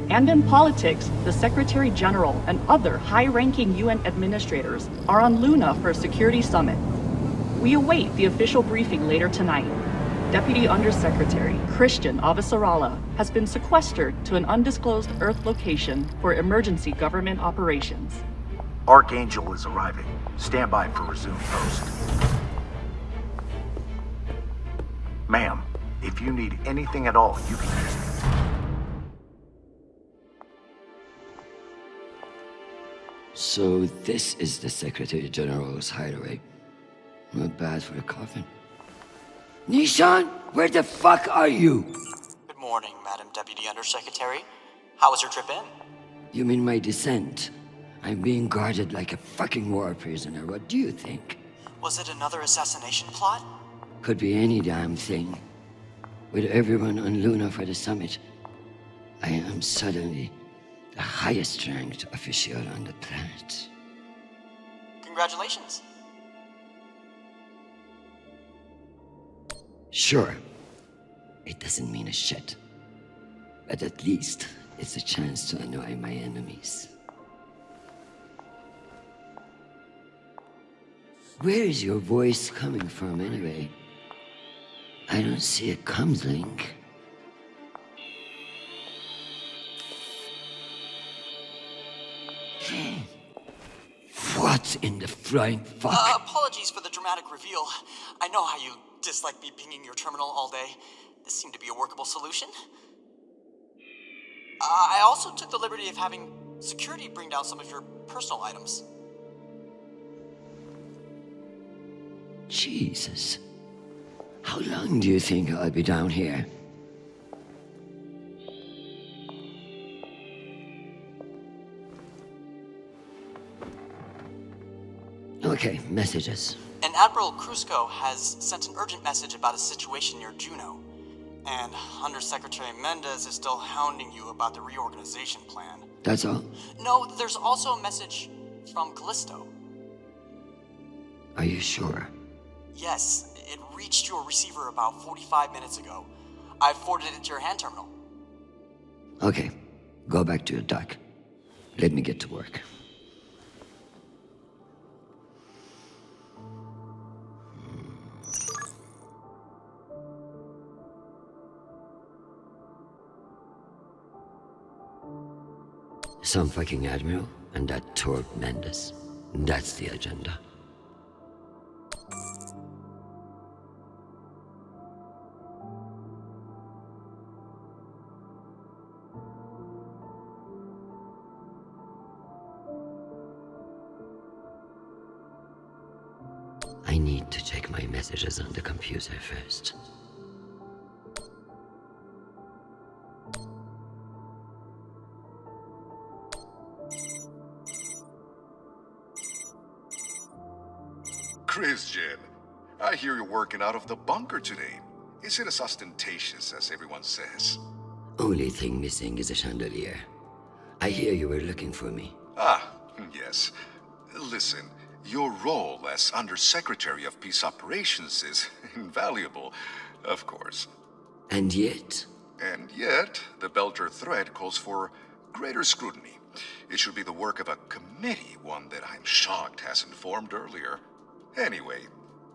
And in politics, the Secretary General and other high-ranking UN administrators are on Luna for a security summit. We await the official briefing later tonight. Deputy Undersecretary Christian Avasarala has been sequestered to an undisclosed Earth location for emergency government operations. Archangel is arriving. Stand by for resume post. Ma'am, if you need anything at all, you can use me. So this is the Secretary General's hideaway. Not bad for a coffin. Nishan, where the fuck are you? Good morning, Madam Deputy Undersecretary. How was your trip in? You mean my descent? I'm being guarded like a fucking war prisoner. What do you think? Was it another assassination plot? Could be any damn thing. With everyone on Luna for the summit, I am suddenly the highest ranked official on the planet. Congratulations. Sure, it doesn't mean a shit. But at least it's a chance to annoy my enemies. Where is your voice coming from anyway? I don't see a comms link. What in the flying fuck? Apologies for the dramatic reveal. I know how you dislike me pinging your terminal all day. This seemed to be a workable solution. I also took the liberty of having security bring down some of your personal items. Jesus. How long do you think I'll be down here? Okay, messages. And Admiral Krusco has sent an urgent message about a situation near Juno. And Undersecretary Mendez is still hounding you about the reorganization plan. That's all? No, there's also a message from Callisto. Are you sure? Yes, it reached your receiver about 45 minutes ago. I forwarded it to your hand terminal. Okay, go back to your dock. Let me get to work. Some fucking admiral and that Torb Mendes. That's the agenda. I need to check my messages on the computer first. Christian, I hear you're working out of the bunker today. Is it as ostentatious as everyone says? Only thing missing is a chandelier. I hear you were looking for me. Ah, yes. Listen, your role as Undersecretary of Peace Operations is invaluable, of course. And yet? And yet, the Belter threat calls for greater scrutiny. It should be the work of a committee, one that I'm shocked hasn't formed earlier. Anyway,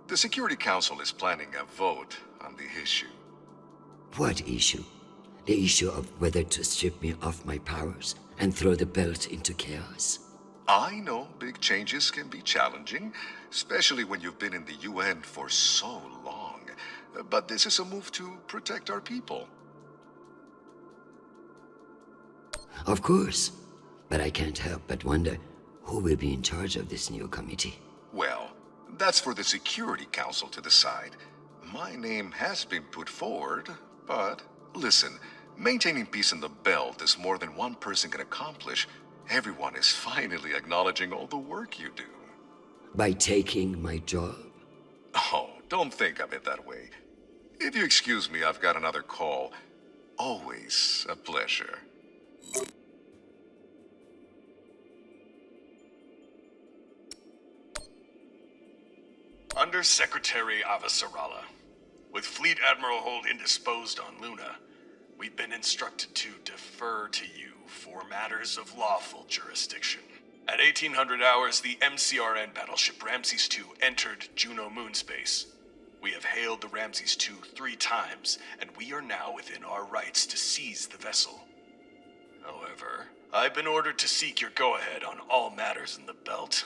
the Security Council is planning a vote on the issue. What issue? The issue of whether to strip me of my powers and throw the belt into chaos? I know big changes can be challenging, especially when you've been in the UN for so long. But this is a move to protect our people. Of course. But I can't help but wonder who will be in charge of this new committee. Well, that's for the Security Council to decide. My name has been put forward, but listen, maintaining peace in the belt is more than one person can accomplish. Everyone is finally acknowledging all the work you do. By taking my job? Oh, don't think of it that way. If you excuse me, I've got another call. Always a pleasure. Undersecretary Avasarala. With Fleet Admiral Holt indisposed on Luna, We've been instructed to defer to you for matters of lawful jurisdiction. At 1800 hours, the MCRN battleship Ramses II entered Juno moonspace. We have hailed the Ramses II 3 times, and we are now within our rights to seize the vessel. However, I've been ordered to seek your go-ahead on all matters in the belt,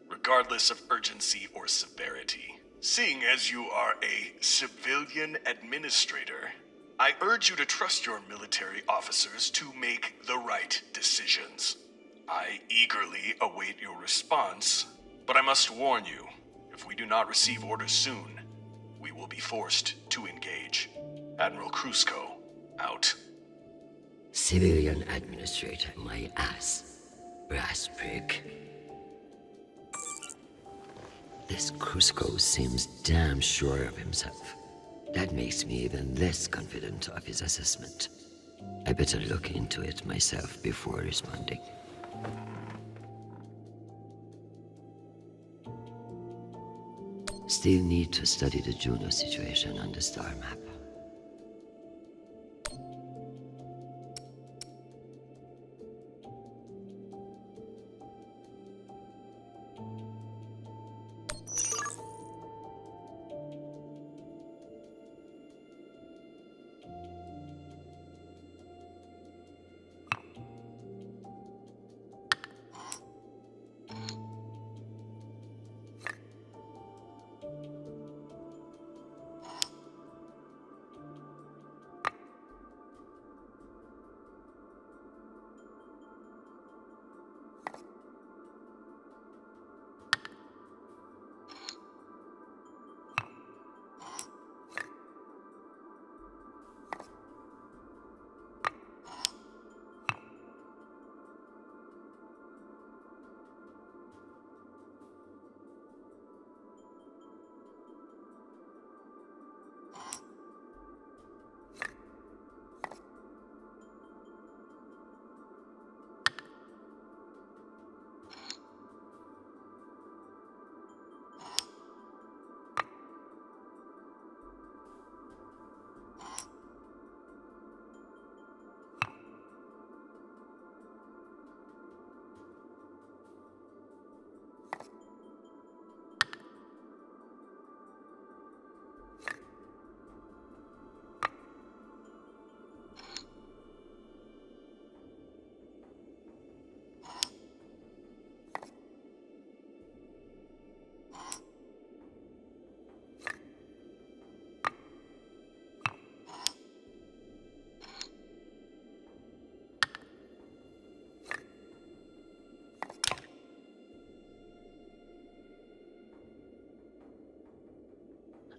regardless of urgency or severity. Seeing as you are a civilian administrator, I urge you to trust your military officers to make the right decisions. I eagerly await your response, but I must warn you, if we do not receive orders soon, we will be forced to engage. Admiral Krusko, out. Civilian administrator, my ass. Brass prick. This Krusko seems damn sure of himself. That makes me even less confident of his assessment. I better look into it myself before responding. Still need to study the Juno situation on the star map.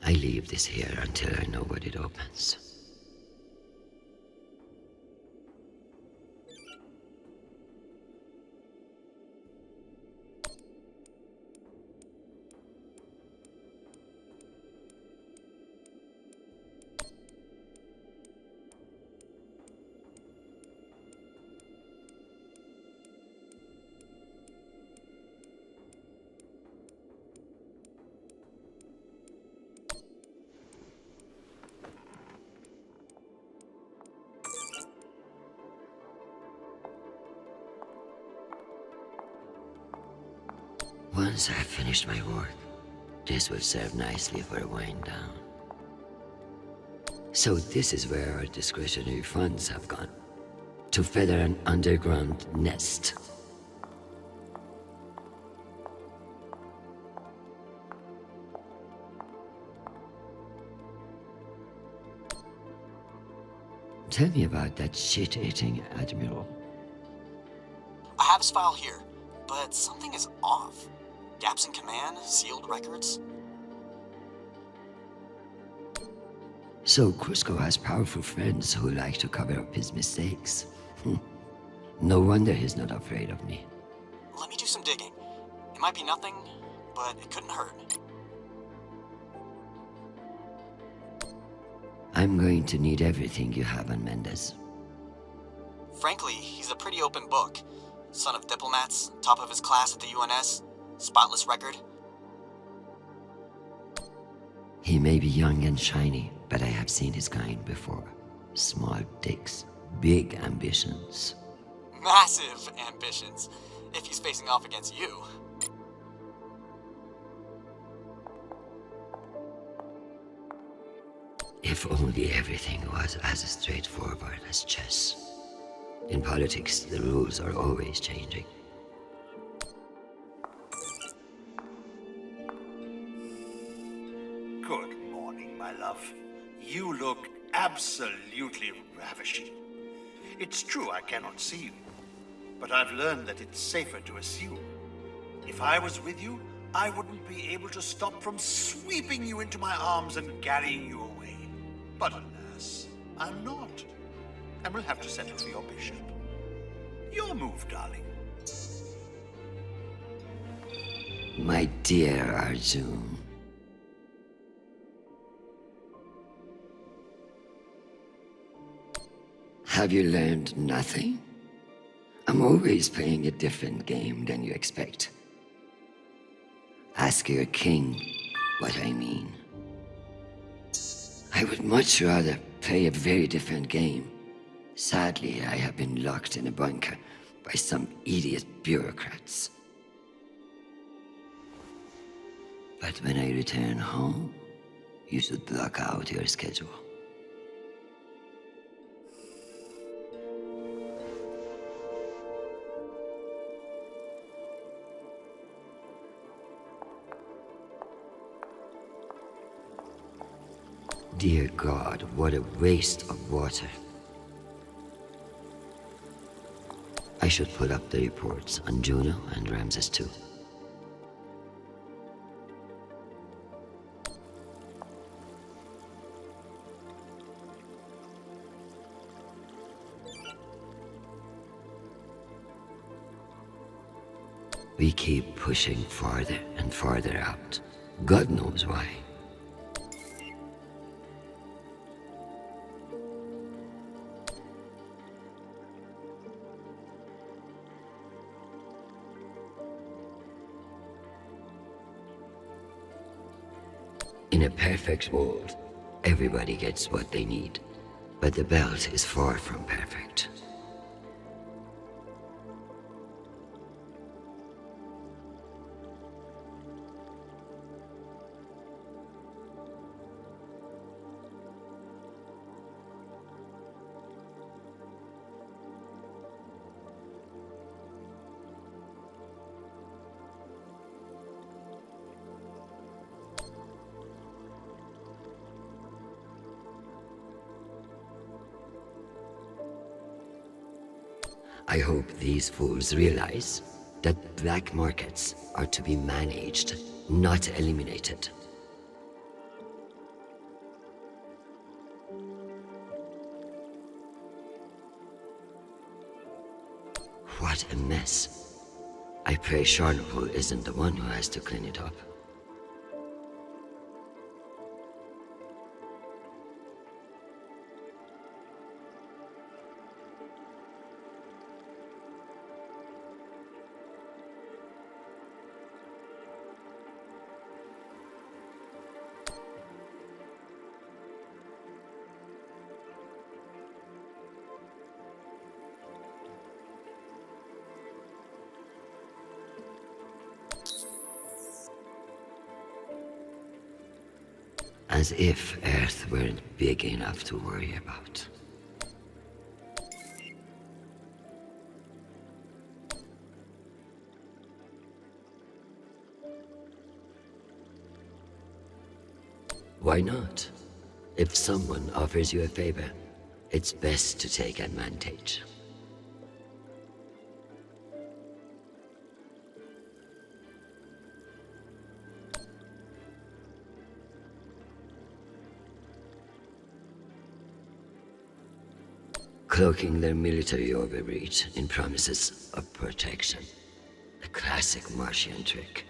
I leave this here until I know what it opens. Once I've finished my work, this will serve nicely for a wind down. So this is where our discretionary funds have gone. To feather an underground nest. Tell me about that shit-eating admiral. I have his file here, but something is off. Gaps in command, sealed records. So Krusko has powerful friends who like to cover up his mistakes. No wonder he's not afraid of me. Let me do some digging. It might be nothing, but it couldn't hurt. I'm going to need everything you have on Mendez. Frankly, he's a pretty open book. Son of diplomats, top of his class at the UNS, spotless record. He may be young and shiny, but I have seen his kind before. Small dicks, big ambitions. Massive ambitions, if he's facing off against you. If only everything was as straightforward as chess. In politics, the rules are always changing. Good morning, my love. You look absolutely ravishing. It's true I cannot see you, but I've learned that it's safer to assume. If I was with you, I wouldn't be able to stop from sweeping you into my arms and carrying you away. But alas, I'm not. And we'll have to settle for your bishop. Your move, darling. My dear Arjun. Have you learned nothing? I'm always playing a different game than you expect. Ask your king what I mean. I would much rather play a very different game. Sadly, I have been locked in a bunker by some idiot bureaucrats. But when I return home, you should block out your schedule. Dear God, what a waste of water. I should put up the reports on Juno and Ramses too. We keep pushing farther and farther out. God knows why. In a perfect world, everybody gets what they need. But the belt is far from perfect. I hope these fools realize that black markets are to be managed, not eliminated. What a mess. I pray Chernobyl isn't the one who has to clean it up. As if Earth weren't big enough to worry about. Why not? If someone offers you a favor, it's best to take advantage. Cloaking their military overreach in promises of protection. A classic Martian trick.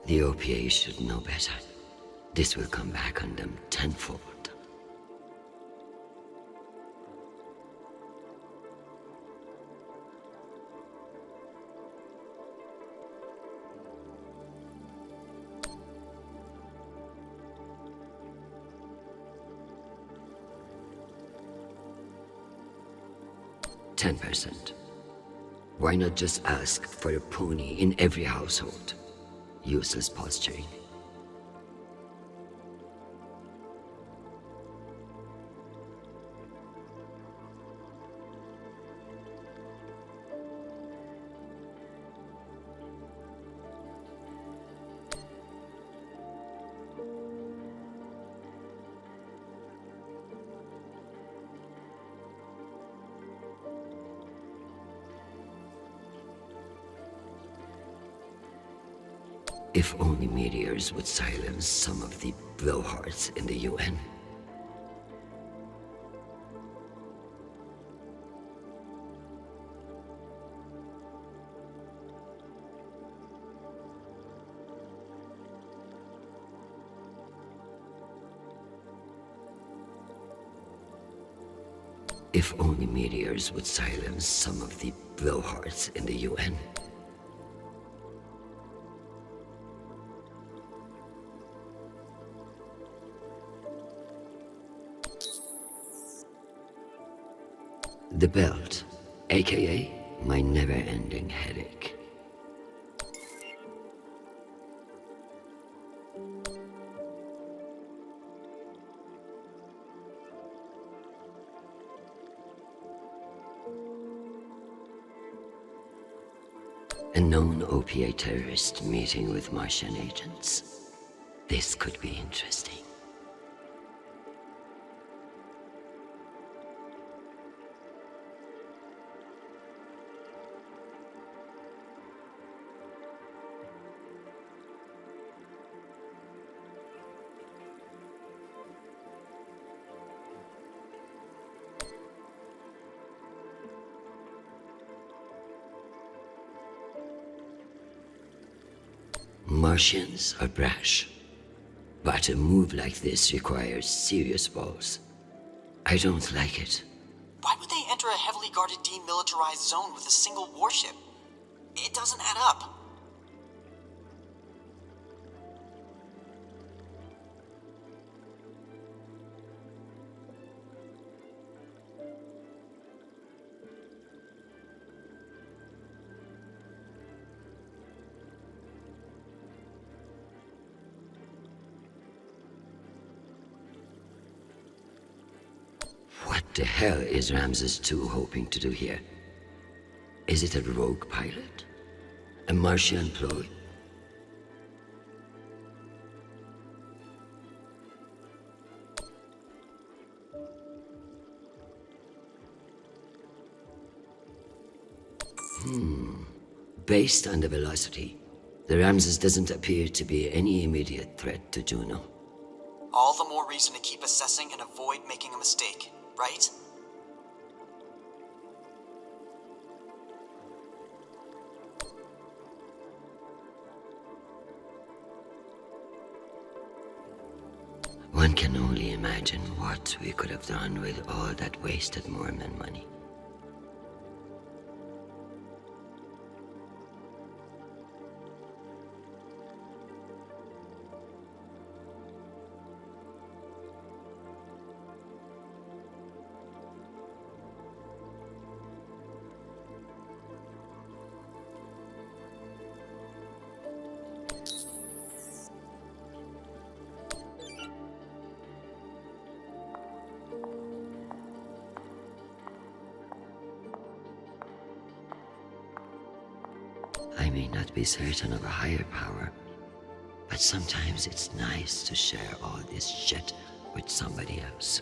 The OPA should know better. This will come back on them tenfold. %. Why not just ask for a pony in every household? Useless posturing. If only meteors would silence some of the blowhards in the UN. If only meteors would silence some of the blowhards in the UN. The belt, aka my never-ending headache. A known OPA terrorist meeting with Martian agents. This could be interesting. Martians are brash, but a move like this requires serious balls. I don't like it. Why would they enter a heavily guarded demilitarized zone with a single warship? It doesn't add up. What the hell is Ramses II hoping to do here? Is it a rogue pilot? A Martian ploy? Based on the velocity, the Ramses doesn't appear to be any immediate threat to Juno. All the more reason to keep assessing and avoid making a mistake, right? One can only imagine what we could have done with all that wasted Mormon money. I may not be certain of a higher power, but sometimes it's nice to share all this shit with somebody else.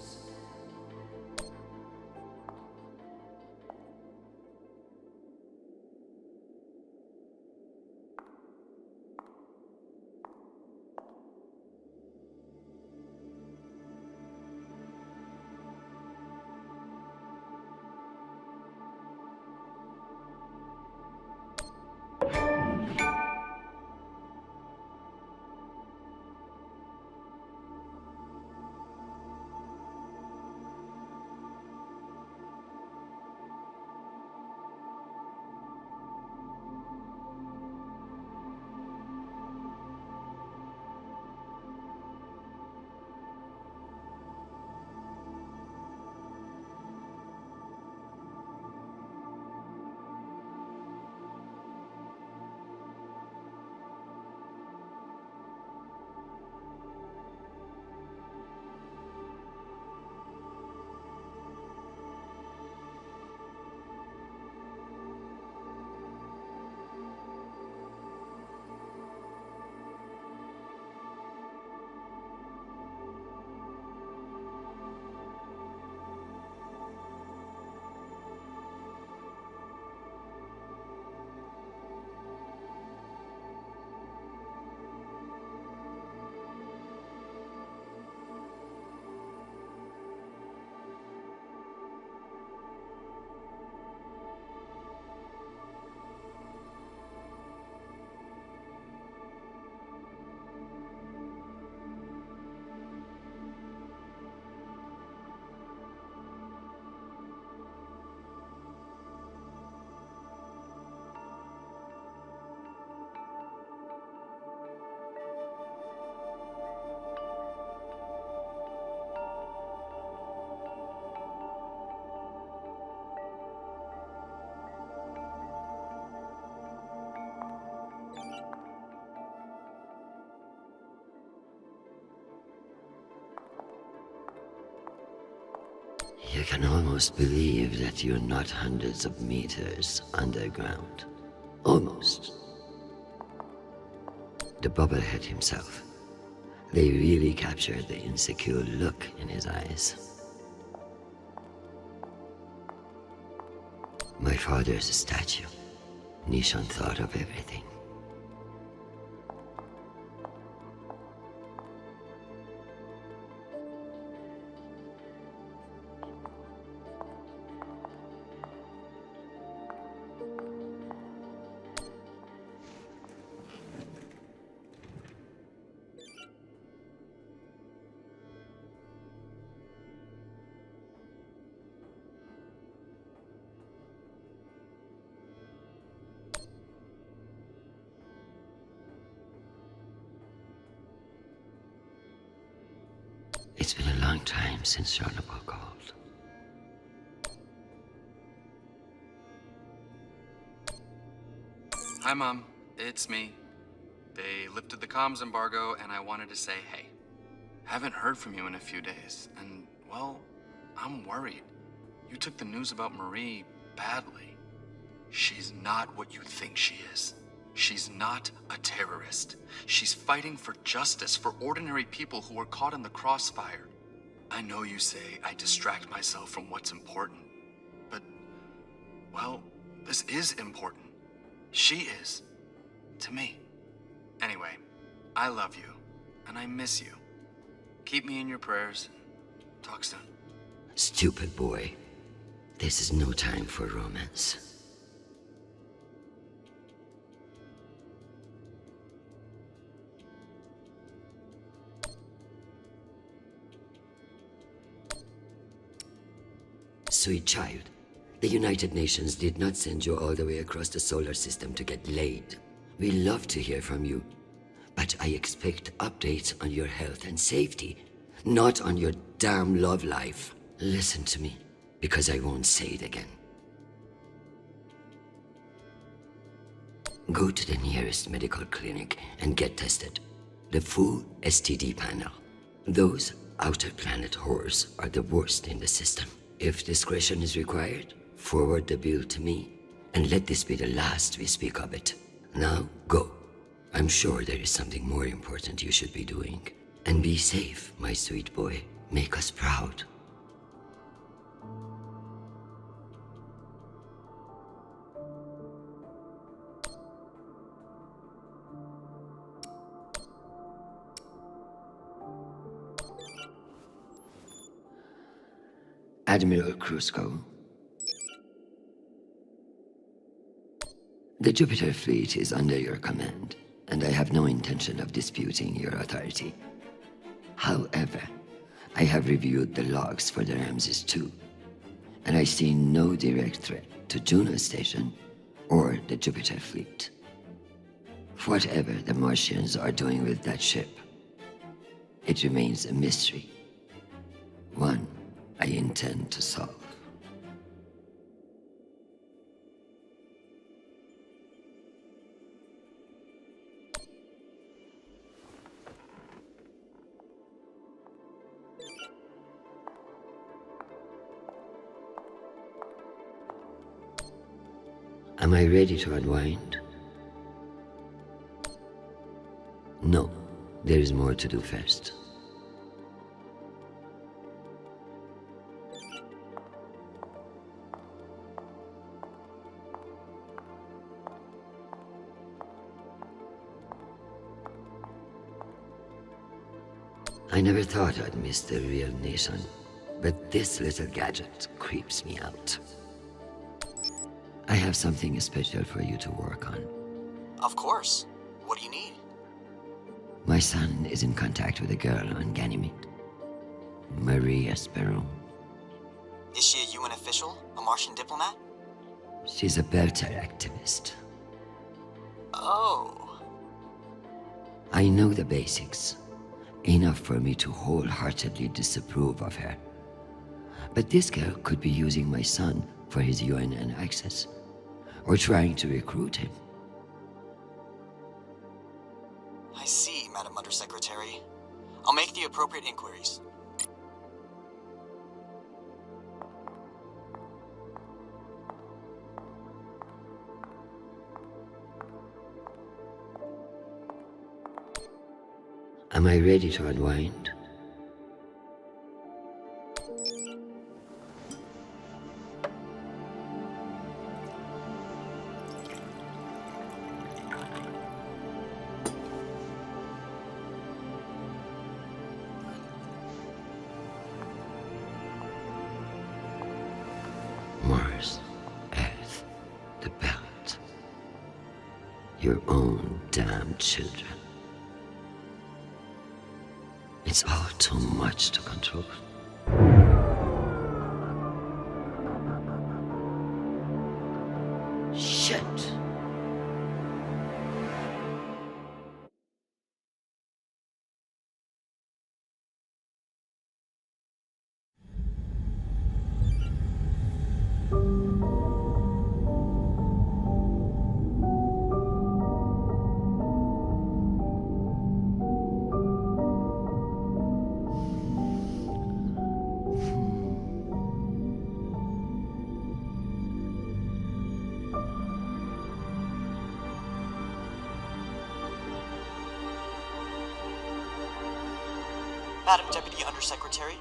I can almost believe that you're not hundreds of meters underground. Almost. The bubblehead himself. They really captured the insecure look in his eyes. My father's a statue. Nishan thought of everything. It's been a long time since Jonathan called. Hi, Mom. It's me. They lifted the comms embargo, and I wanted to say hey. Haven't heard from you in a few days, and, well, I'm worried. You took the news about Marie badly. She's not what you think she is. She's not a terrorist. She's fighting for justice for ordinary people who were caught in the crossfire. I know you say I distract myself from what's important, but, well, this is important. She is. To me. Anyway, I love you, and I miss you. Keep me in your prayers. Talk soon. Stupid boy. This is no time for romance. Sweet child, the United Nations did not send you all the way across the solar system to get laid. We love to hear from you, but I expect updates on your health and safety, not on your damn love life. Listen to me, because I won't say it again. Go to the nearest medical clinic and get tested. The full STD panel. Those outer planet whores are the worst in the system. If discretion is required, forward the bill to me, and let this be the last we speak of it. Now, go. I'm sure there is something more important you should be doing. And be safe, my sweet boy. Make us proud. Admiral Krusco. The Jupiter fleet is under your command, and I have no intention of disputing your authority. However, I have reviewed the logs for the Ramses II, and I see no direct threat to Juno Station or the Jupiter fleet. Whatever the Martians are doing with that ship, it remains a mystery. One I intend to solve. Am I ready to unwind? No, there is more to do first. I never thought I'd miss the real nation, but this little gadget creeps me out. I have something special for you to work on. Of course. What do you need? My son is in contact with a girl on Ganymede. Marie Esperon. Is she a UN official? A Martian diplomat? She's a Belter activist. Oh. I know the basics. Enough for me to wholeheartedly disapprove of her. But this girl could be using my son for his UNN access, or trying to recruit him. I see, Madam Undersecretary. I'll make the appropriate inquiries. Am I ready to unwind? Mars, Earth, the belt. Your own damn children. It's all too much to control. Shit. Madam Deputy Undersecretary,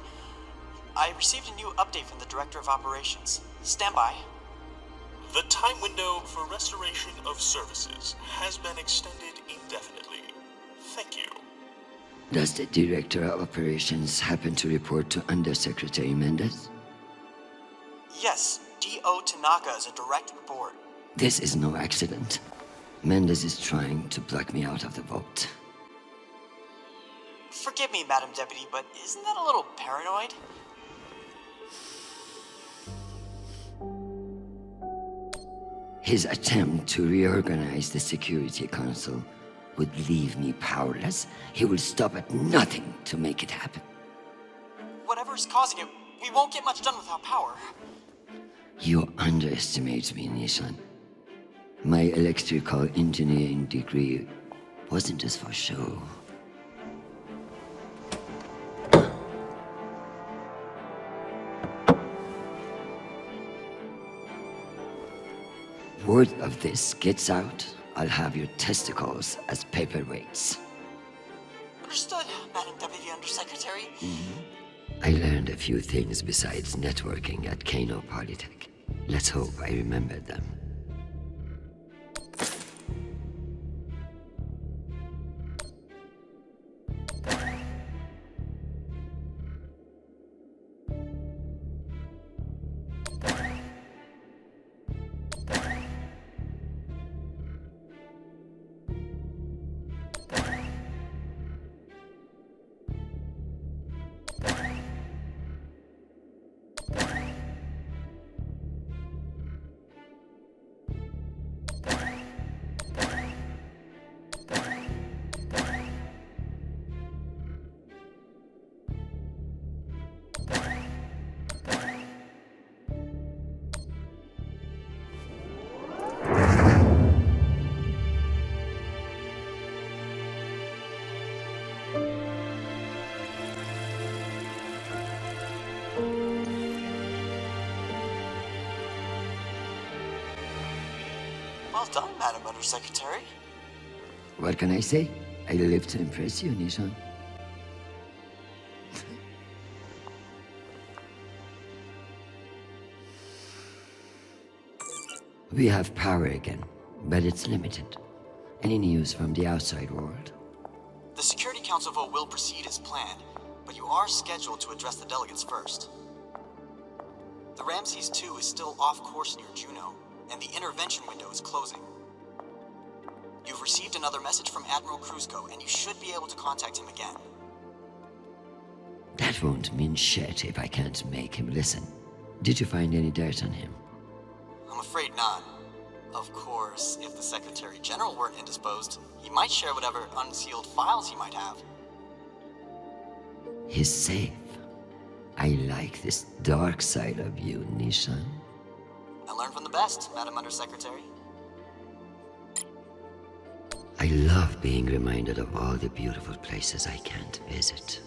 I received a new update from the Director of Operations. Stand by. The time window for restoration of services has been extended indefinitely. Thank you. Does the Director of Operations happen to report to Undersecretary Mendez? Yes, D.O. Tanaka is a direct report. This is no accident. Mendez is trying to block me out of the vote. Forgive me, Madam Deputy, but isn't that a little paranoid? His attempt to reorganize the Security Council would leave me powerless. He will stop at nothing to make it happen. Whatever's causing it, we won't get much done without power. You underestimate me, Nishan. My electrical engineering degree wasn't just for show. Word of this gets out, I'll have your testicles as paperweights. Understood, Madam Deputy Undersecretary. I learned a few things besides networking at Kano Polytech. Let's hope I remember them. Well done, Madam Undersecretary. What can I say? I live to impress you, Nishan. We have power again, but it's limited. Any news from the outside world? The Security Council vote will proceed as planned, but you are scheduled to address the delegates first. The Ramses 2 is still off course near Juno, and the intervention window is closing. You've received another message from Admiral Kruzko, and you should be able to contact him again. That won't mean shit if I can't make him listen. Did you find any dirt on him? I'm afraid not. Of course, if the Secretary General weren't indisposed, he might share whatever unsealed files he might have. He's safe. I like this dark side of you, Nishan. I learned from the best, Madam Undersecretary. I love being reminded of all the beautiful places I can't visit.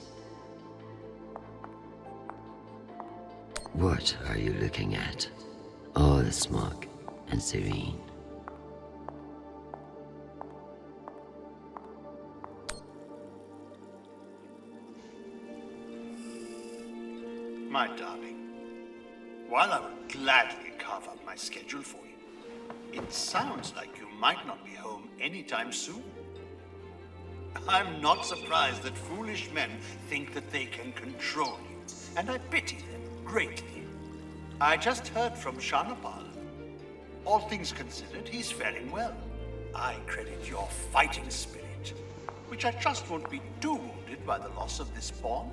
What are you looking at? All the smog and serene. My darling, while I will gladly carve up my schedule for you, it sounds like you might not be home anytime soon. I'm not surprised that foolish men think that they can control you, and I pity them greatly. I just heard from Shanapal. All things considered, he's faring well. I credit your fighting spirit, which I trust won't be too wounded by the loss of this pawn.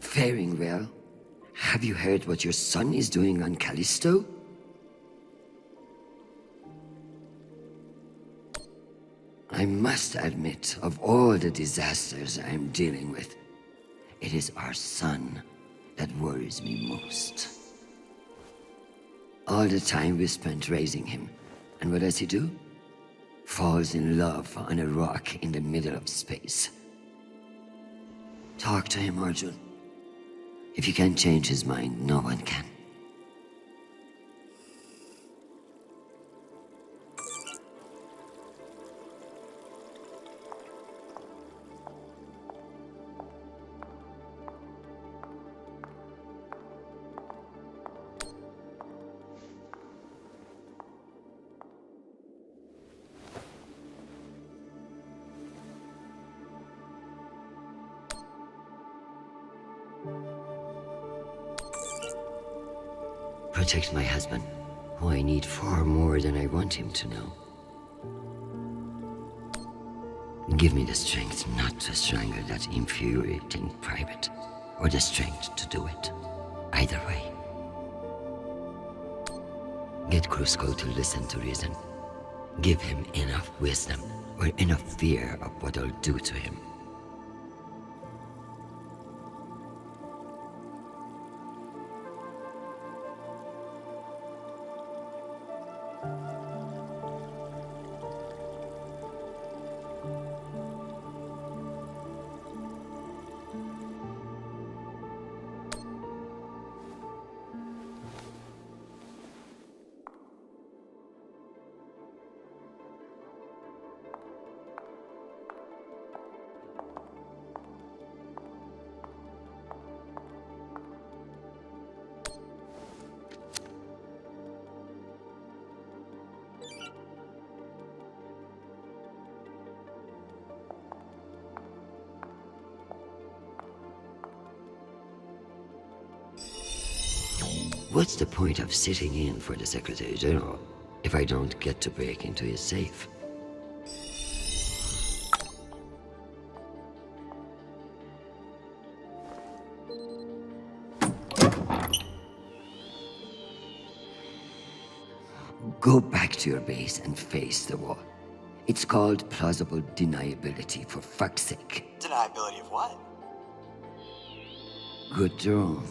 Faring well? Have you heard what your son is doing on Callisto? I must admit, of all the disasters I'm dealing with, it is our son that worries me most. All the time we spent raising him, and what does he do? Falls in love on a rock in the middle of space. Talk to him, Arjun. If you can't change his mind, no one can. Protect my husband, who I need far more than I want him to know. Give me the strength not to strangle that infuriating private, or the strength to do it. Either way. Get Crusoe to listen to reason. Give him enough wisdom, or enough fear of what I'll do to him. What's the point of sitting in for the Secretary General if I don't get to break into his safe? Go back to your base and face the wall. It's called plausible deniability, for fuck's sake. Deniability of what? Good drone.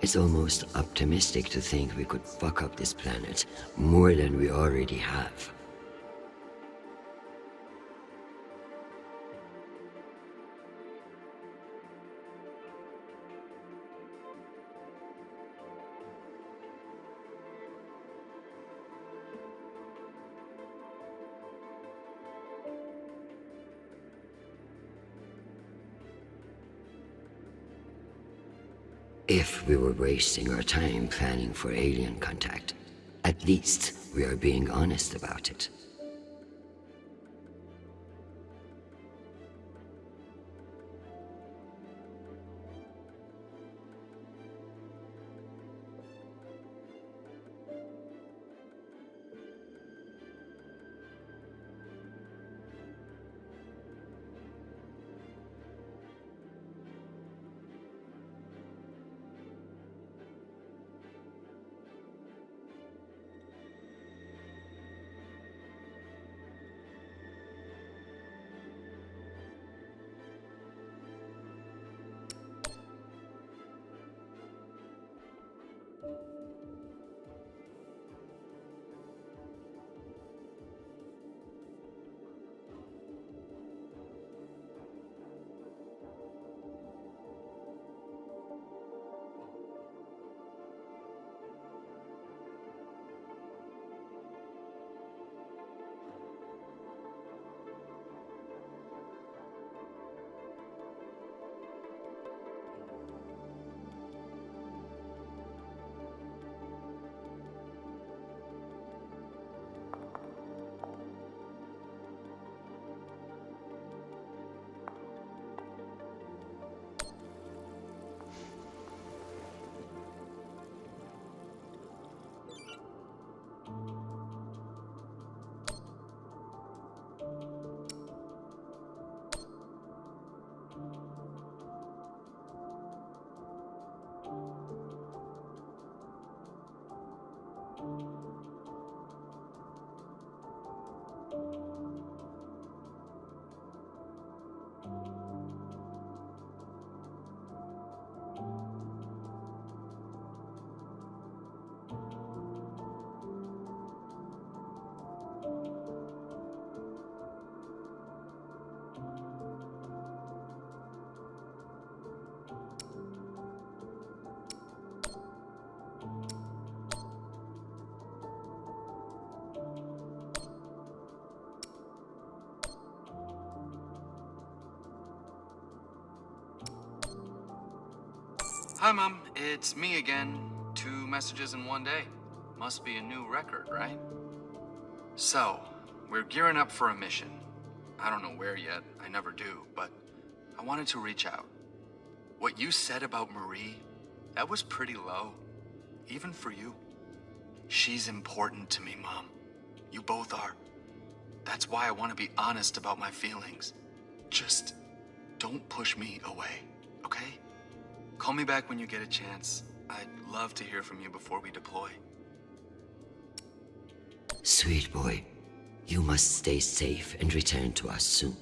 It's almost optimistic to think we could fuck up this planet more than we already have. If we were wasting our time planning for alien contact, at least we are being honest about it. Hi, Mom. It's me again. 2 messages in one day. Must be a new record, right? So, we're gearing up for a mission. I don't know where yet. I never do, but I wanted to reach out. What you said about Marie, that was pretty low. Even for you. She's important to me, Mom. You both are. That's why I want to be honest about my feelings. Just don't push me away, okay? Call me back when you get a chance. I'd love to hear from you before we deploy. Sweet boy, you must stay safe and return to us soon.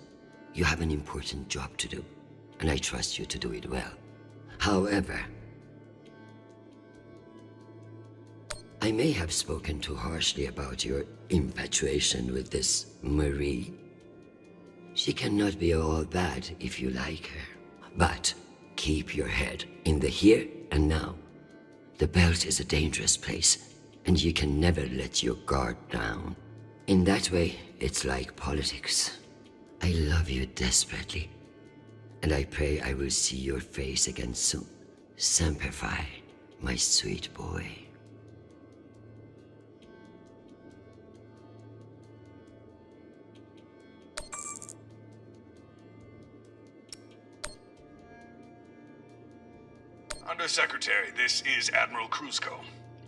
You have an important job to do, and I trust you to do it well. However, I may have spoken too harshly about your infatuation with this Marie. She cannot be all bad if you like her. But keep your head in the here and now. The belt is a dangerous place, and you can never let your guard down. In that way, it's like politics. I love you desperately, and I pray I will see your face again soon. Semper Fi, my sweet boy. Undersecretary, this is Admiral Kruzko.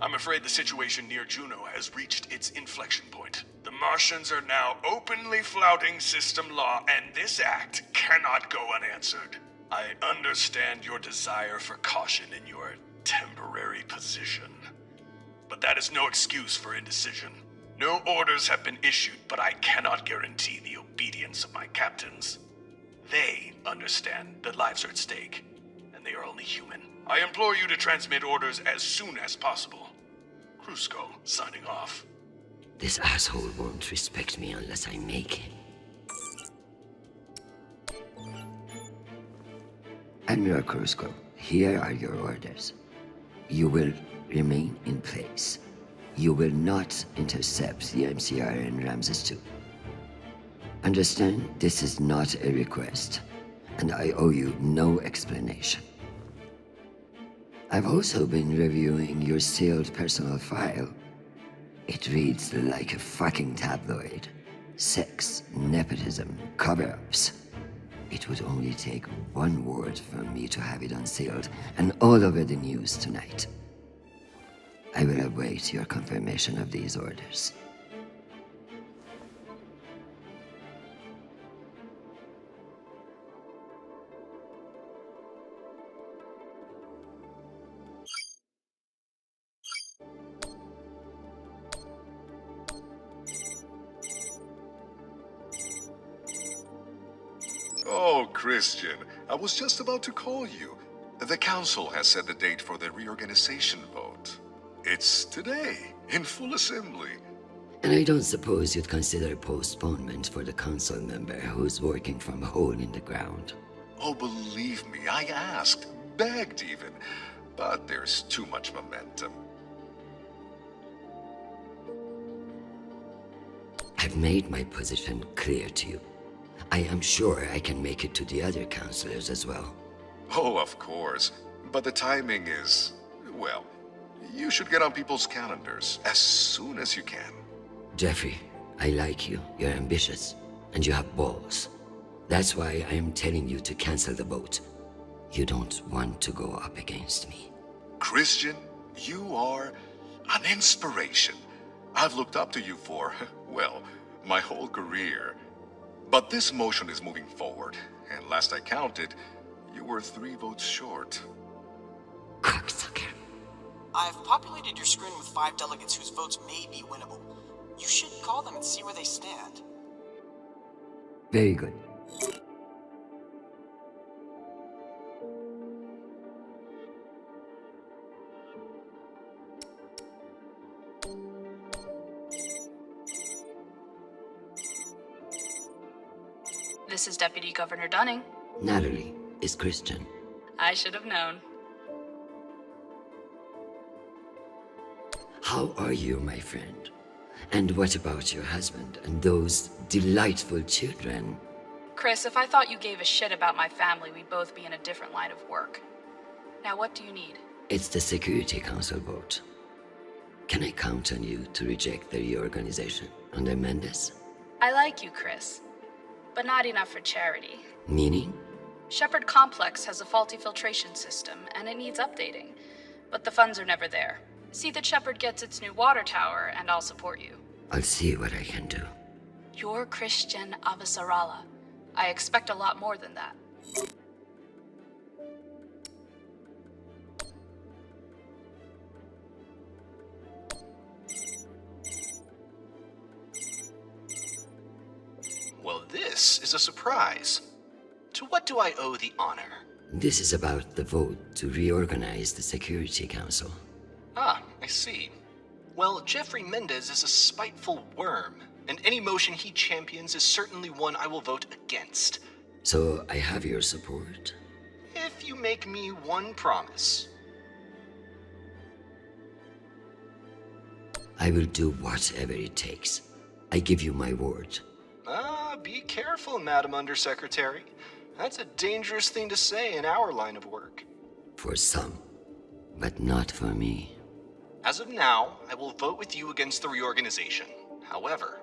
I'm afraid the situation near Juno has reached its inflection point. The Martians are now openly flouting system law, and this act cannot go unanswered. I understand your desire for caution in your temporary position. But that is no excuse for indecision. No orders have been issued, but I cannot guarantee the obedience of my captains. They understand that lives are at stake, and they are only human. I implore you to transmit orders as soon as possible. Kruzko, signing off. This asshole won't respect me unless I make him. Admiral Kruzko, here are your orders. You will remain in place. You will not intercept the MCR in Ramses II. Understand, this is not a request, and I owe you no explanation. I've also been reviewing your sealed personal file. It reads like a fucking tabloid. Sex, nepotism, cover-ups. It would only take one word from me to have it unsealed and all over the news tonight. I will await your confirmation of these orders. Oh, Christian, I was just about to call you. The council has set the date for the reorganization vote. It's today, in full assembly. And I don't suppose you'd consider postponement for the council member who's working from a hole in the ground. Oh, believe me, I asked, begged even. But there's too much momentum. I've made my position clear to you. I am sure I can make it to the other councilors as well. Oh, of course. But the timing is, well, you should get on people's calendars as soon as you can. Jeffrey, I like you. You're ambitious, and you have balls. That's why I am telling you to cancel the vote. You don't want to go up against me. Christian, you are an inspiration. I've looked up to you for, well, my whole career. But this motion is moving forward, and last I counted, you were 3 votes short. Cocksucker. I've populated your screen with 5 delegates whose votes may be winnable. You should call them and see where they stand. Very good. This is Deputy Governor Dunning. Natalie is Christian. I should have known. How are you, my friend? And what about your husband and those delightful children? Chris, if I thought you gave a shit about my family, we'd both be in a different line of work. Now what do you need? It's the Security Council vote. Can I count on you to reject the reorganization under Mendes? I like you, Chris. But not enough for charity. Meaning? Shepard Complex has a faulty filtration system, and it needs updating. But the funds are never there. See that Shepard gets its new water tower, and I'll support you. I'll see what I can do. You're Christian Avasarala. I expect a lot more than that. Well, this is a surprise. To what do I owe the honor? This is about the vote to reorganize the Security Council. Ah, I see. Well, Jeffrey Mendez is a spiteful worm, and any motion he champions is certainly one I will vote against. So I have your support? If you make me one promise. I will do whatever it takes. I give you my word. Ah, be careful, Madam Undersecretary. That's a dangerous thing to say in our line of work. For some, but not for me. As of now, I will vote with you against the reorganization. However,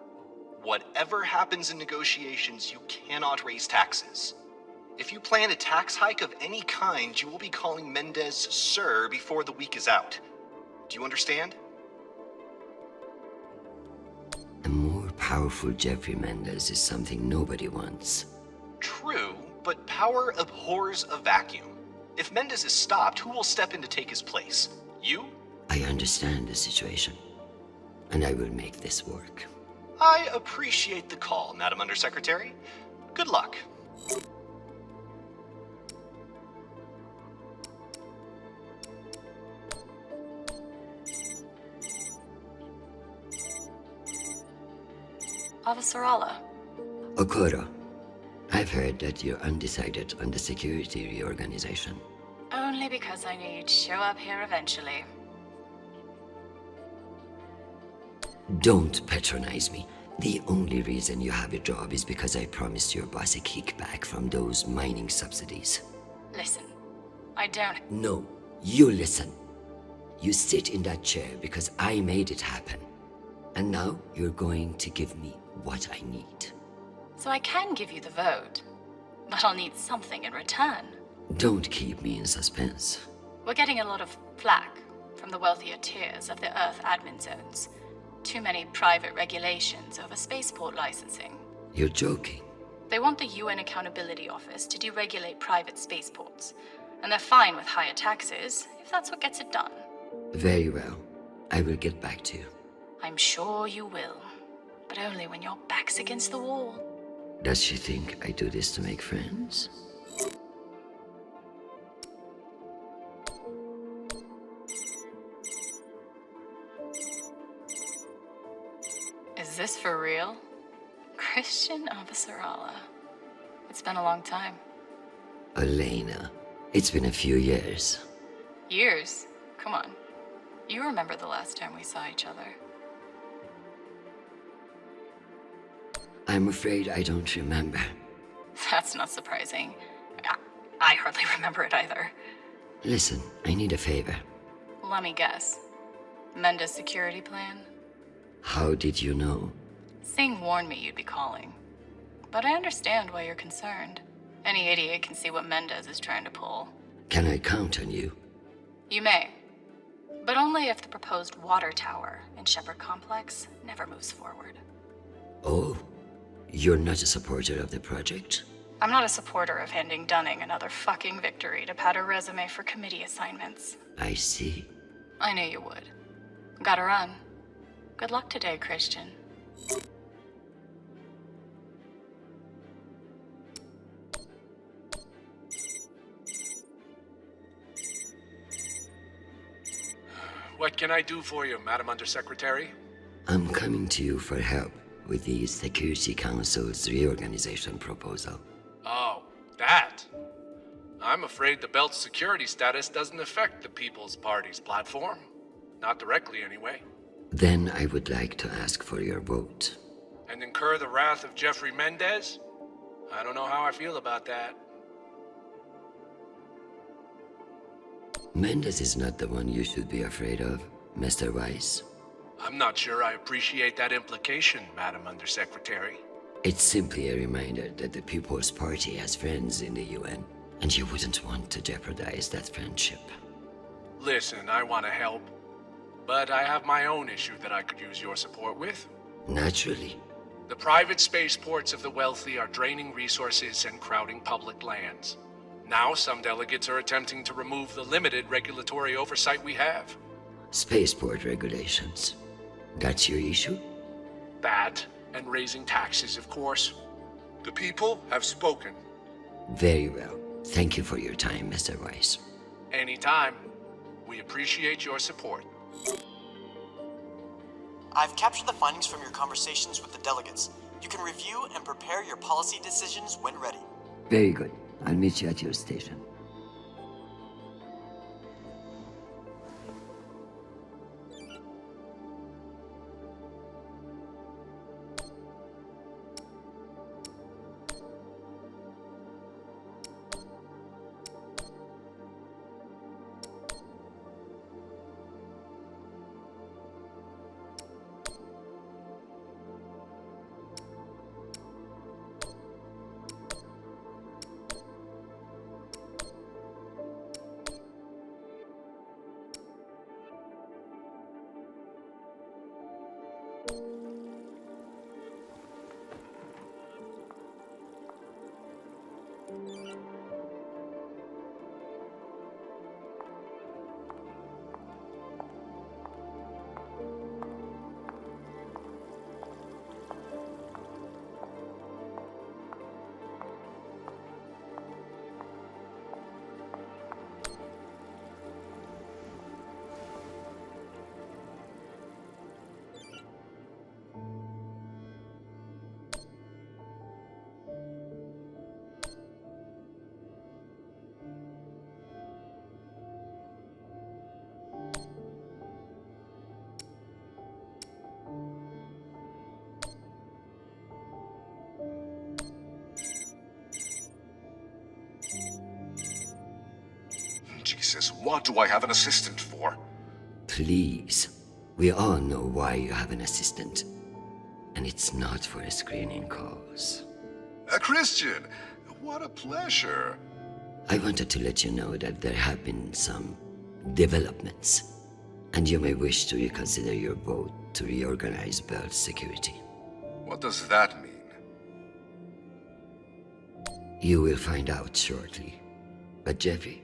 whatever happens in negotiations, you cannot raise taxes. If you plan a tax hike of any kind, you will be calling Mendez Sir before the week is out. Do you understand? A more powerful Jeffrey Mendez is something nobody wants. True, but power abhors a vacuum. If Mendez is stopped, who will step in to take his place? You? I understand the situation, and I will make this work. I appreciate the call, Madam Undersecretary. Good luck. Avasarala. Okoro, I've heard that you're undecided on the security reorganization. Only because I knew you'd show up here eventually. Don't patronize me. The only reason you have a job is because I promised your boss a kickback from those mining subsidies. Listen, I don't... No, you listen. You sit in that chair because I made it happen. And now you're going to give me what I need. So I can give you the vote, but I'll need something in return. Don't keep me in suspense. We're getting a lot of flack from the wealthier tiers of the Earth admin zones. Too many private regulations over spaceport licensing. You're joking. They want the UN Accountability Office to deregulate private spaceports. And they're fine with higher taxes, if that's what gets it done. Very well. I will get back to you. I'm sure you will. But only when your back's against the wall. Does she think I do this to make friends? Is this for real? Christian Avasarala. It's been a long time. Elena, it's been a few years. Years? Come on. You remember the last time we saw each other. I'm afraid I don't remember. That's not surprising. I hardly remember it either. Listen, I need a favor. Let me guess. Mendes security plan? How did you know? Singh warned me you'd be calling. But I understand why you're concerned. Any idiot can see what Mendes is trying to pull. Can I count on you? You may. But only if the proposed water tower in Shepard Complex never moves forward. Oh, you're not a supporter of the project? I'm not a supporter of handing Dunning another fucking victory to pad her resume for committee assignments. I see. I knew you would. Gotta run. Good luck today, Christian. What can I do for you, Madam Undersecretary? I'm coming to you for help with the Security Council's reorganization proposal. Oh, that. I'm afraid the belt's security status doesn't affect the People's Party's platform. Not directly, anyway. Then I would like to ask for your vote. And incur the wrath of Jeffrey Mendez? I don't know how I feel about that. Mendes is not the one you should be afraid of, Mr. Weiss. I'm not sure I appreciate that implication, Madam Undersecretary. It's simply a reminder that the People's Party has friends in the UN, and you wouldn't want to jeopardize that friendship. Listen, I want to help, but I have my own issue that I could use your support with. Naturally. The private spaceports of the wealthy are draining resources and crowding public lands. Now some delegates are attempting to remove the limited regulatory oversight we have. Spaceport regulations. That's your issue? That, and raising taxes, of course. The people have spoken. Very well. Thank you for your time, Mr. Weiss. Anytime. We appreciate your support. I've captured the findings from your conversations with the delegates. You can review and prepare your policy decisions when ready. Very good. I'll meet you at your station. Jesus, what do I have an assistant for? Please. We all know why you have an assistant. And it's not for screening calls. Christian, what a pleasure. I wanted to let you know that there have been some developments, and you may wish to reconsider your vote to reorganize Bell's security. What does that mean? You will find out shortly. But Jeffy,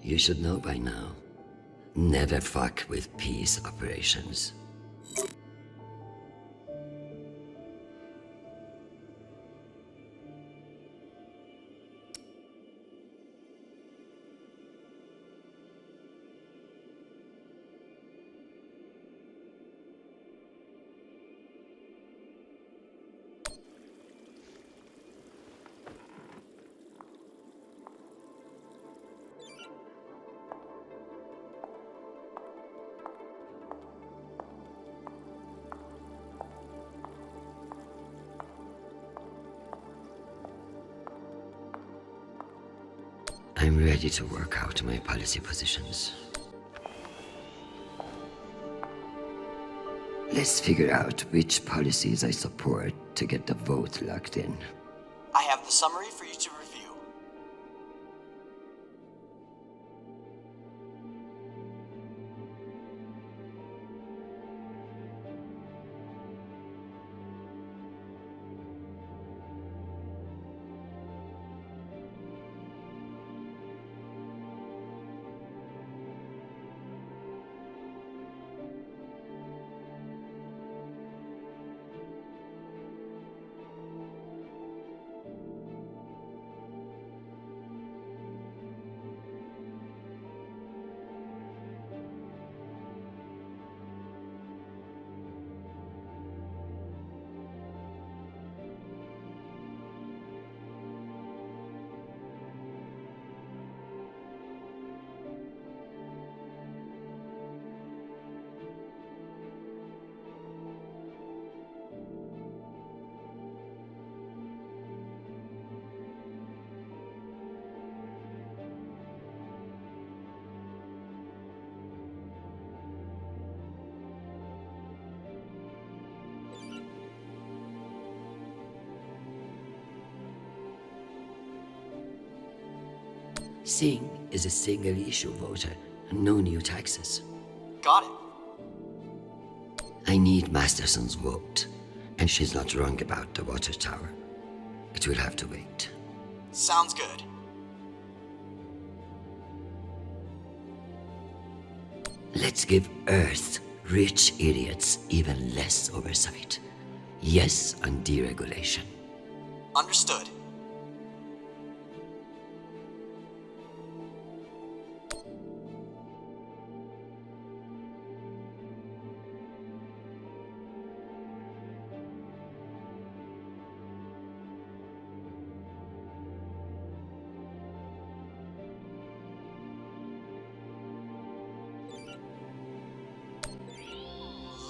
you should know by now. Never fuck with peace operations. I'm ready to work out my policy positions. Let's figure out which policies I support to get the vote locked in. I have the summary for you to review. Singh is a single-issue voter, and no new taxes. Got it. I need Masterson's vote, and she's not wrong about the water tower. It will have to wait. Sounds good. Let's give Earth rich idiots even less oversight. Yes on deregulation. Understood.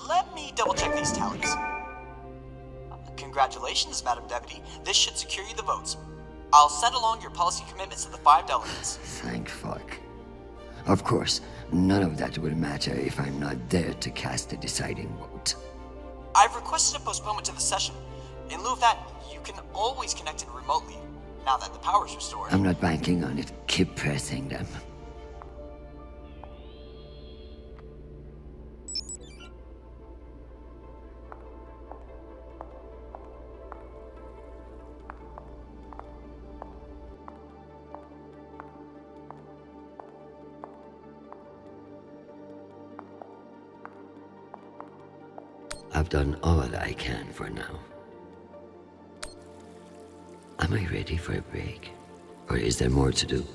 Let me double check these tallies. Congratulations, Madam Deputy. This should secure you the votes. I'll send along your policy commitments to the 5 delegates. Thank fuck. Of course, none of that will matter if I'm not there to cast the deciding vote. I've requested a postponement to the session. In lieu of that, you can always connect in remotely, now that the power's restored. I'm not banking on it. Keep pressing them. I've done all I can for now. Am I ready for a break? Or is there more to do?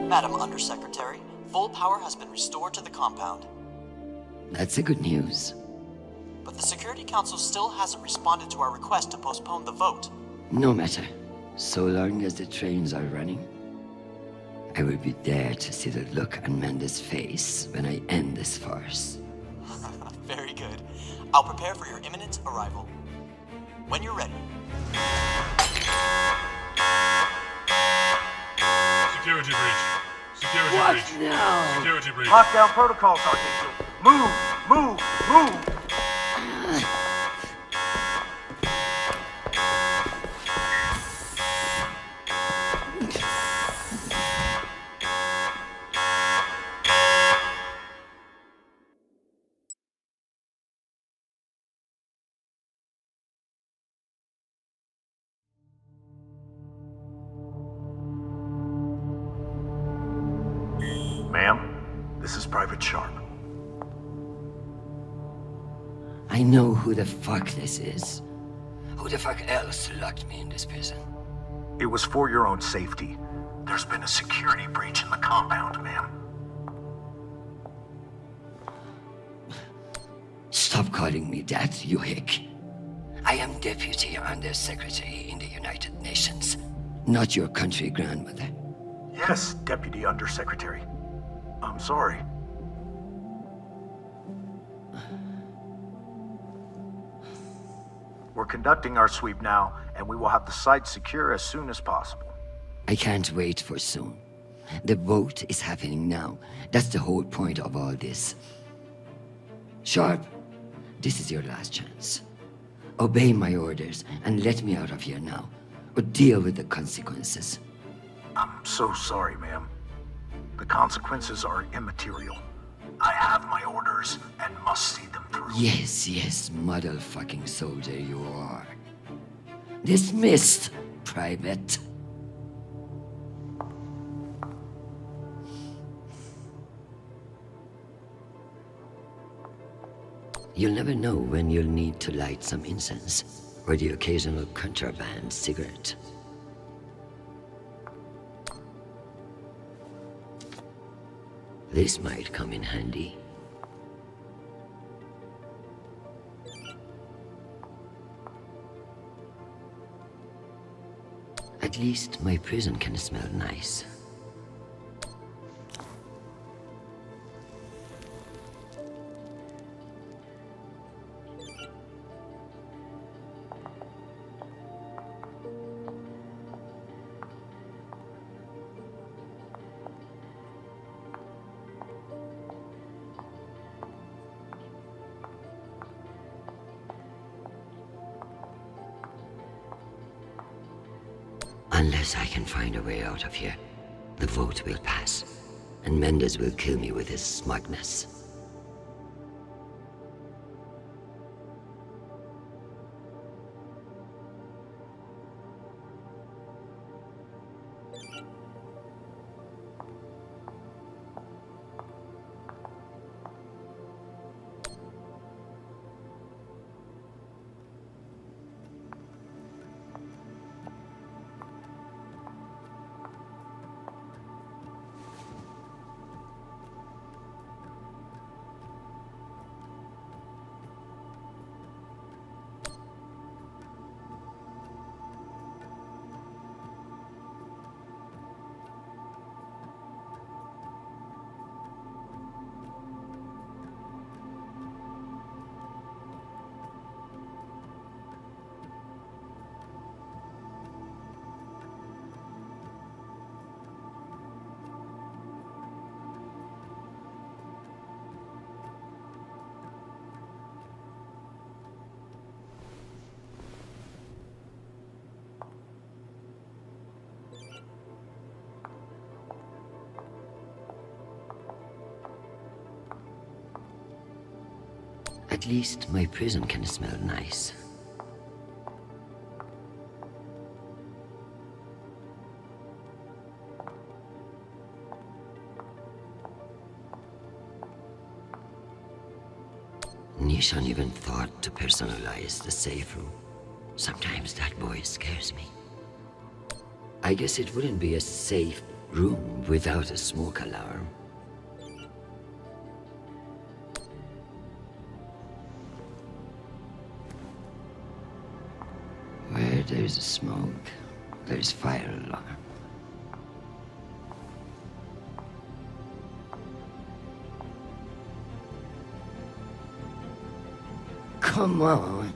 Madam Undersecretary, full power has been restored to the compound. That's the good news. But the Security Council still hasn't responded to our request to postpone the vote. No matter. So long as the trains are running, I will be there to see the look on Amanda's face when I end this farce. Very good. I'll prepare for your imminent arrival. When you're ready. Security breach. Security What breach. now? Security breach. Lockdown protocols, Archangel. Move! Move! Move! Ma'am, this is Private Sharp. I know who the fuck this is. Who the fuck else locked me in this prison? It was for your own safety. There's been a security breach in the compound, ma'am. Stop calling me that, you hick. I am Deputy Undersecretary in the United Nations, not your country grandmother. Yes, Deputy Undersecretary. I'm sorry. We're conducting our sweep now, and we will have the site secure as soon as possible. I can't wait for soon. The vote is happening now. That's the whole point of all this. Sharp, this is your last chance. Obey my orders and let me out of here now, or deal with the consequences. I'm so sorry, ma'am. The consequences are immaterial. I have my orders and must see them through. Yes, motherfucking soldier you are. Dismissed, Private. You'll never know when you'll need to light some incense, or the occasional contraband cigarette. This might come in handy. At least my prison can smell nice. Unless I can find a way out of here, the vote will pass, and Mendes will kill me with his smugness. At least my prison can smell nice. Nishan even thought to personalize the safe room. Sometimes that boy scares me. I guess it wouldn't be a safe room without a smoke alarm. Where there's smoke, there's fire alarm. Come on.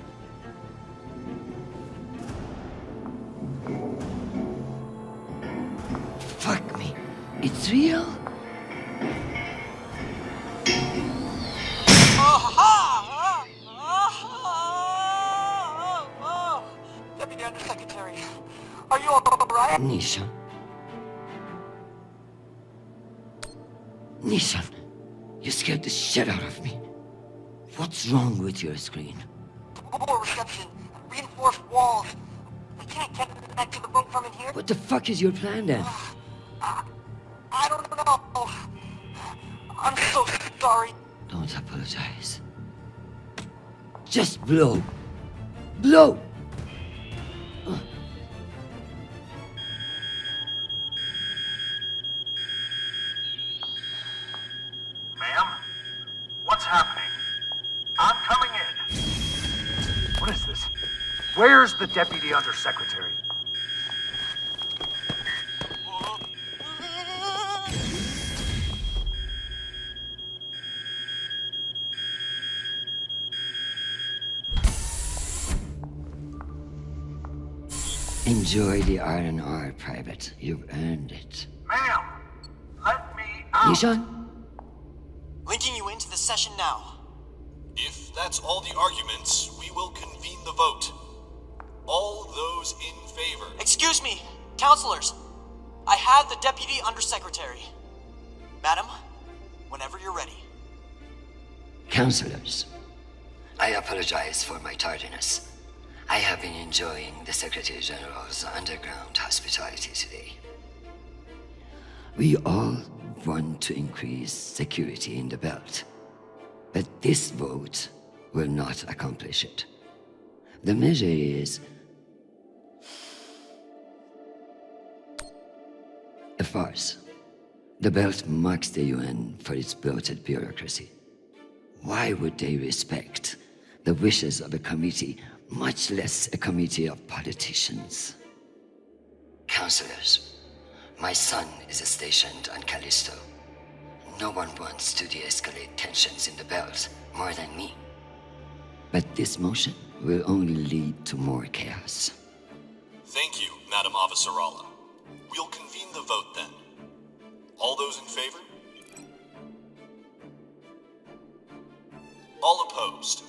Fuck me. It's real? Deputy Undersecretary, are you alright? Nishan. Nishan, you scared the shit out of me. What's wrong with your screen? Poor reception, reinforced walls. We can't get back to the boat from in here. What the fuck is your plan then? I don't know. I'm so sorry. Don't apologize. Just blow. Blow! Ma'am? What's happening? I'm coming in. What is this? Where's the Deputy Undersecretary? Enjoy the R&R, Private. You've earned it. Ma'am, let me out. Nishan? Linking you into the session now. If that's all the arguments, we will convene the vote. All those in favor. Excuse me, counselors. I have the Deputy Undersecretary. Madam, whenever you're ready. Counselors, I apologize for my tardiness. I have been enjoying the Secretary General's underground hospitality today. We all want to increase security in the belt, but this vote will not accomplish it. The measure is a farce. The belt mocks the UN for its bloated bureaucracy. Why would they respect the wishes of a committee, much less a committee of politicians? Counselors, my son is stationed on Callisto. No one wants to de-escalate tensions in the belt more than me. But this motion will only lead to more chaos. Thank you, Madam Avasarala. We'll convene the vote then. All those in favor? All opposed?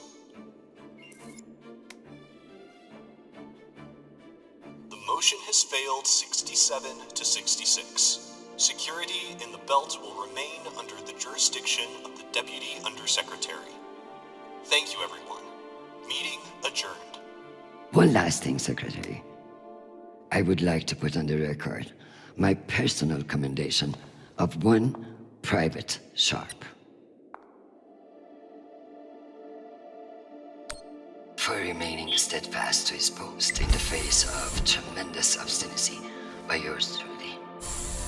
The Motion has failed 67 to 66. Security in the belt will remain under the jurisdiction of the Deputy Undersecretary. Thank you, everyone. Meeting adjourned. One last thing, Secretary. I would like to put on the record my personal commendation of one Private Sharp. For remaining steadfast to his post in the face of tremendous obstinacy by yours truly.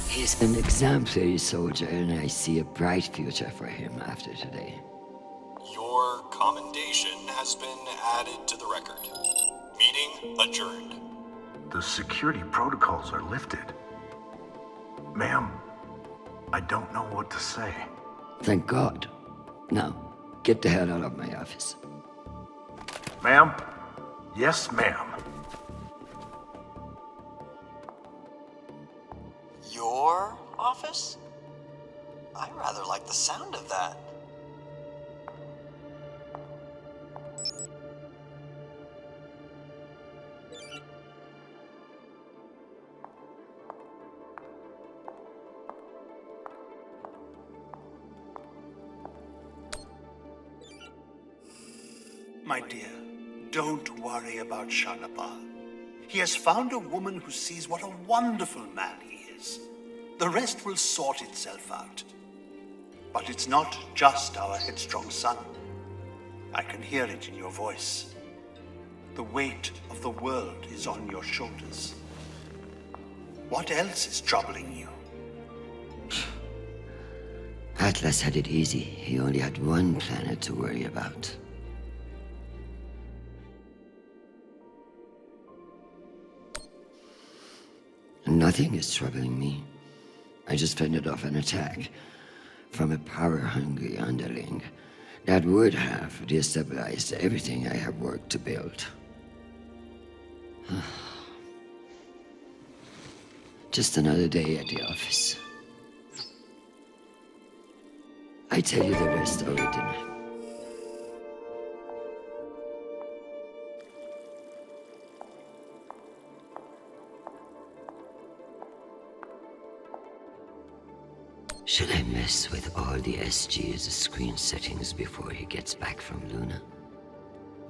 He's an exemplary soldier, and I see a bright future for him after today. Your commendation has been added to the record. Meeting adjourned. The security protocols are lifted. Ma'am, I don't know what to say. Thank God. Now, get the hell out of my office. Ma'am? Yes, ma'am. Your office? I rather like the sound of that. My dear, don't worry about Shanapal. He has found a woman who sees what a wonderful man he is. The rest will sort itself out. But it's not just our headstrong son. I can hear it in your voice. The weight of the world is on your shoulders. What else is troubling you? Atlas had it easy. He only had one planet to worry about. Nothing is troubling me. I just fended off an attack from a power-hungry underling that would have destabilized everything I have worked to build. Just another day at the office. I tell you the rest over dinner. Should I mess with all the SG's screen settings before he gets back from Luna?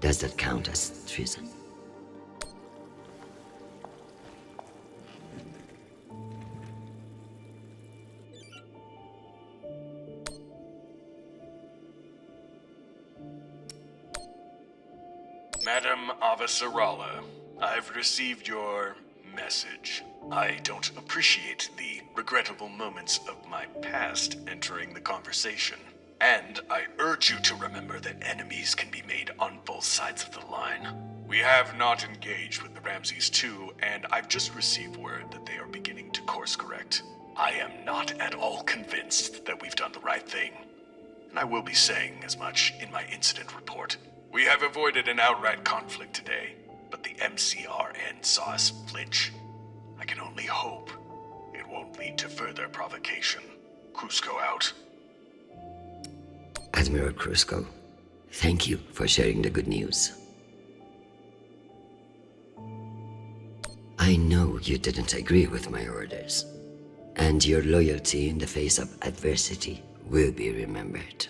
Does that count as treason? Madam Avasarala, I've received your message. I don't appreciate the regrettable moments of my past entering the conversation. And I urge you to remember that enemies can be made on both sides of the line. We have not engaged with the Ramses II, and I've just received word that they are beginning to course correct. I am not at all convinced that we've done the right thing. And I will be saying as much in my incident report. We have avoided an outright conflict today, but the MCRN saw us flinch. I can only hope it won't lead to further provocation. Cusco out. Admiral Cusco, thank you for sharing the good news. I know you didn't agree with my orders, and your loyalty in the face of adversity will be remembered.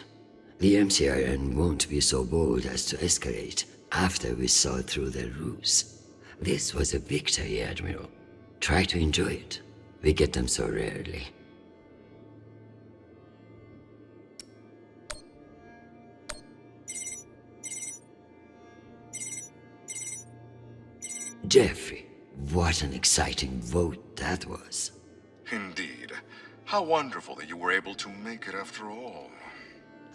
The MCRN won't be so bold as to escalate after we saw through their ruse. This was a victory, Admiral. Try to enjoy it. We get them so rarely. Jeffrey, what an exciting vote that was. Indeed. How wonderful that you were able to make it after all.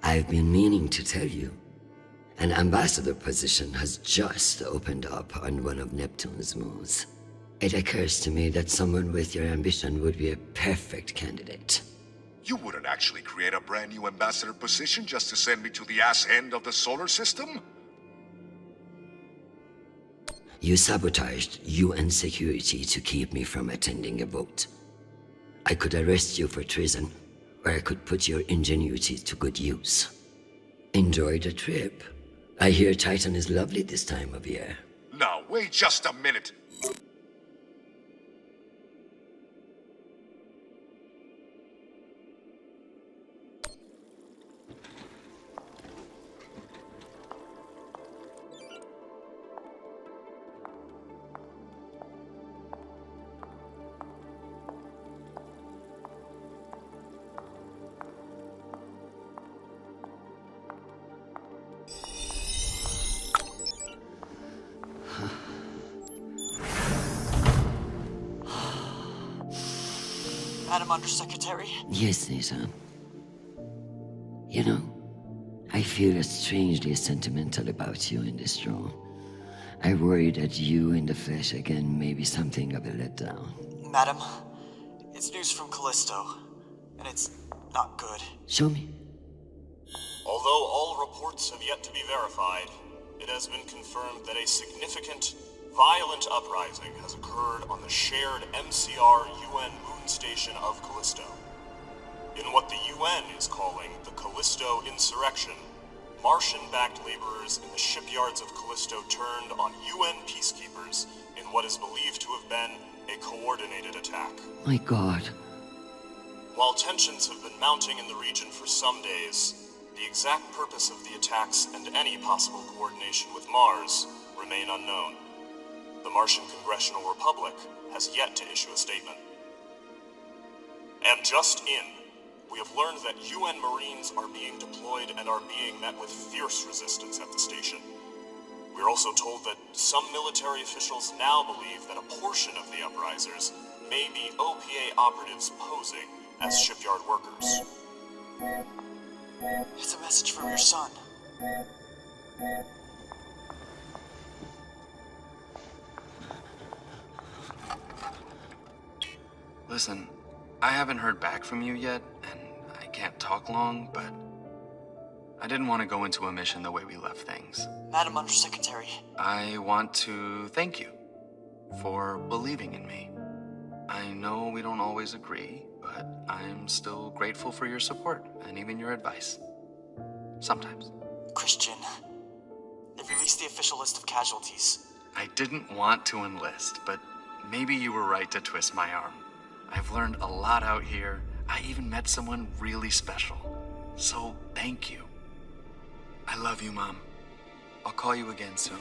I've been meaning to tell you. An ambassador position has just opened up on one of Neptune's moons. It occurs to me that someone with your ambition would be a perfect candidate. You wouldn't actually create a brand new ambassador position just to send me to the ass end of the solar system? You sabotaged UN security to keep me from attending a vote. I could arrest you for treason, or I could put your ingenuity to good use. Enjoy the trip. I hear Titan is lovely this time of year. Now, wait just a minute. Madam Undersecretary? Yes, Nathan. You know, I feel strangely sentimental about you in this room. I worry that you in the flesh again may be something of a letdown. Madam, it's news from Callisto, and it's not good. Show me. Although all reports have yet to be verified, it has been confirmed that a significant, violent uprising has occurred on the shared MCR-UN moon station of Callisto. In what the UN is calling the Callisto Insurrection, Martian-backed laborers in the shipyards of Callisto turned on UN peacekeepers in what is believed to have been a coordinated attack. My God. While tensions have been mounting in the region for some days, the exact purpose of the attacks and any possible coordination with Mars remain unknown. The Martian Congressional Republic has yet to issue a statement. And just in, we have learned that UN Marines are being deployed and are being met with fierce resistance at the station. We are also told that some military officials now believe that a portion of the uprisers may be OPA operatives posing as shipyard workers. It's a message from your son. Listen, I haven't heard back from you yet, and I can't talk long, but I didn't want to go into a mission the way we left things. Madam Undersecretary. I want to thank you for believing in me. I know we don't always agree, but I'm still grateful for your support and even your advice. Sometimes. Christian, they've released the official list of casualties. I didn't want to enlist, but maybe you were right to twist my arm. I've learned a lot out here. I even met someone really special. So thank you. I love you, Mom. I'll call you again soon.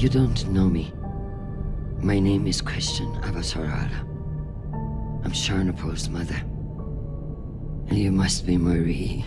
You don't know me. My name is Christian Avatarara. I'm Sharnapol's mother. And you must be Marie.